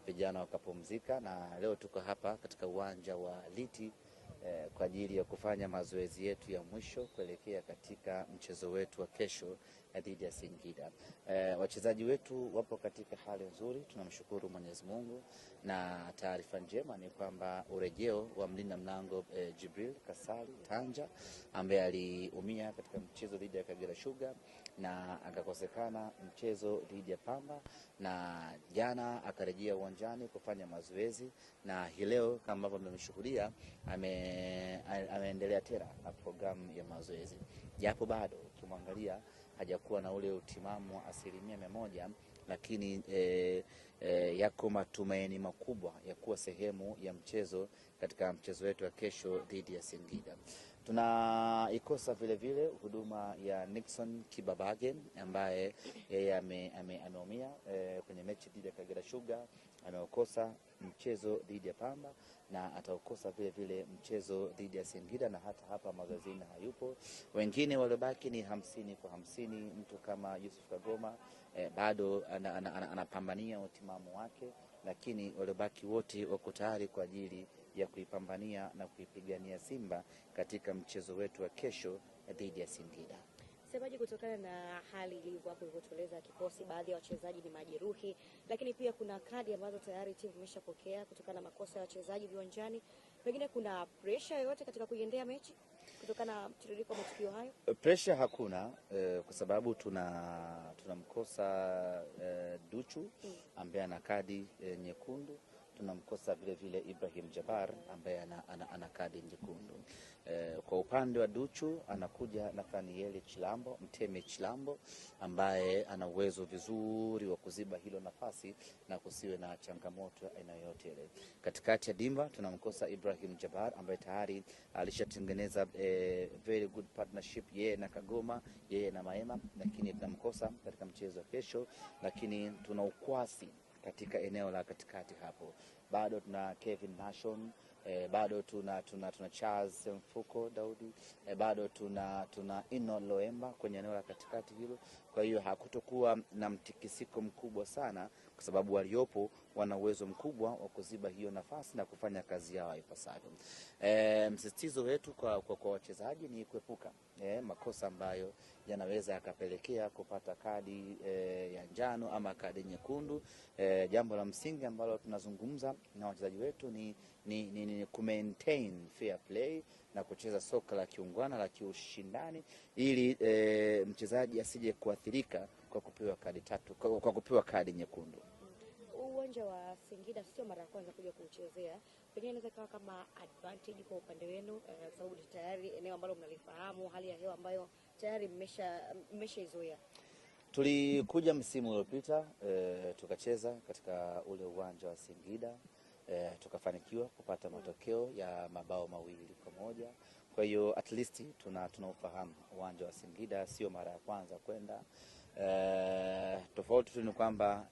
vijana wakapumzika, na leo tuko hapa katika uwanja wa Liti kwa ajili ya kufanya mazoezi yetu ya mwisho kuelekea katika mchezo wetu wa kesho dhidi ya Singida. Wachezaji wetu wapo katika hali nzuri, tunamshukuru Mwenyezi Mungu, na taarifa njema ni kwamba urejeo wa mlinda mlango Jibril Kasali Tanja ambaye aliumia katika mchezo dhidi ya Kagera Sugar na akakosekana mchezo dhidi ya Pamba, na jana akarejea uwanjani kufanya mazoezi, na hii leo kama ambavyo mmemshuhudia ameendelea tena na programu ya mazoezi, japo bado ukimwangalia hajakuwa na ule utimamu wa 100%, lakini yako matumaini makubwa ya kuwa sehemu ya mchezo katika mchezo wetu wa kesho dhidi ya Singida. Tunaikosa vile vile huduma ya Nixon Kibabage ambaye yeye ameumia kwenye mechi dhidi ya Kagera Sugar, ameokosa mchezo dhidi ya Pamba na ataokosa vile vile mchezo dhidi ya Singida, na hata hapa mazoezini hayupo. Wengine waliobaki ni 50-50. Mtu kama Yusuf Kagoma bado anapambania utimamu wake, lakini waliobaki wote wako tayari kwa ajili ya kuipambania na kuipigania Simba katika mchezo wetu wa kesho dhidi ya Singida. Semaji, kutokana na hali ilivyo hapo ilivyotueleza kikosi, baadhi ya wachezaji ni majeruhi, lakini pia kuna kadi ambazo tayari timu imeshapokea kutokana na makosa ya wachezaji viwanjani. Pengine kuna pressure yoyote katika kuiendea mechi kutokana na mtiririko wa matukio hayo? Pressure hakuna, kwa sababu tunamkosa Duchu ambaye ana kadi nyekundu. Tunamkosa vile vile Ibrahim Jabbar ambaye ana kadi nyekundu. Kwa upande wa Duchu anakuja Nathaniel Chilambo, Mteme Chilambo, ambaye ana uwezo vizuri wa kuziba hilo nafasi na kusiwe na changamoto aina yoyote ile. Katikati ya dimba tunamkosa Ibrahim Jabbar ambaye tayari alishatengeneza very good partnership yeye na Kagoma, yeye na Maema, lakini tunamkosa katika mchezo wa kesho. Lakini tuna ukwasi katika eneo la katikati hapo. Bado tuna Kevin Nation, bado tuna Charles Mfuko Daudi, bado tuna Ino Loemba kwenye eneo la katikati hilo. Kwa hiyo hakutokuwa na mtikisiko mkubwa sana, kwa sababu waliopo wana uwezo mkubwa wa kuziba hiyo nafasi na kufanya kazi yao ipasavyo. Msisitizo wetu kwa wachezaji ni kuepuka makosa ambayo yanaweza yakapelekea kupata kadi ya njano ama kadi nyekundu. Jambo la msingi ambalo tunazungumza na wachezaji wetu ni maintain fair play na kucheza soka la kiungwana la kiushindani, ili mchezaji asije kuathirika kwa kupewa kadi tatu, kwa kupewa kadi nyekundu. Uwanja wa Singida sio mara ya kwanza kuja kuchezea, pengine inaweza kuwa kama advantage kwa upande wenu, sababu tayari eneo ambalo mnalifahamu, hali ya hewa ambayo tayari mmeshaizoea. Tulikuja msimu uliopita tukacheza katika ule uwanja wa Singida, tukafanikiwa kupata matokeo ya mabao 2-1. Kwa hiyo at least tunaufahamu uwanja wa Singida, sio mara ya kwanza kwenda. Tofauti tu ni kwamba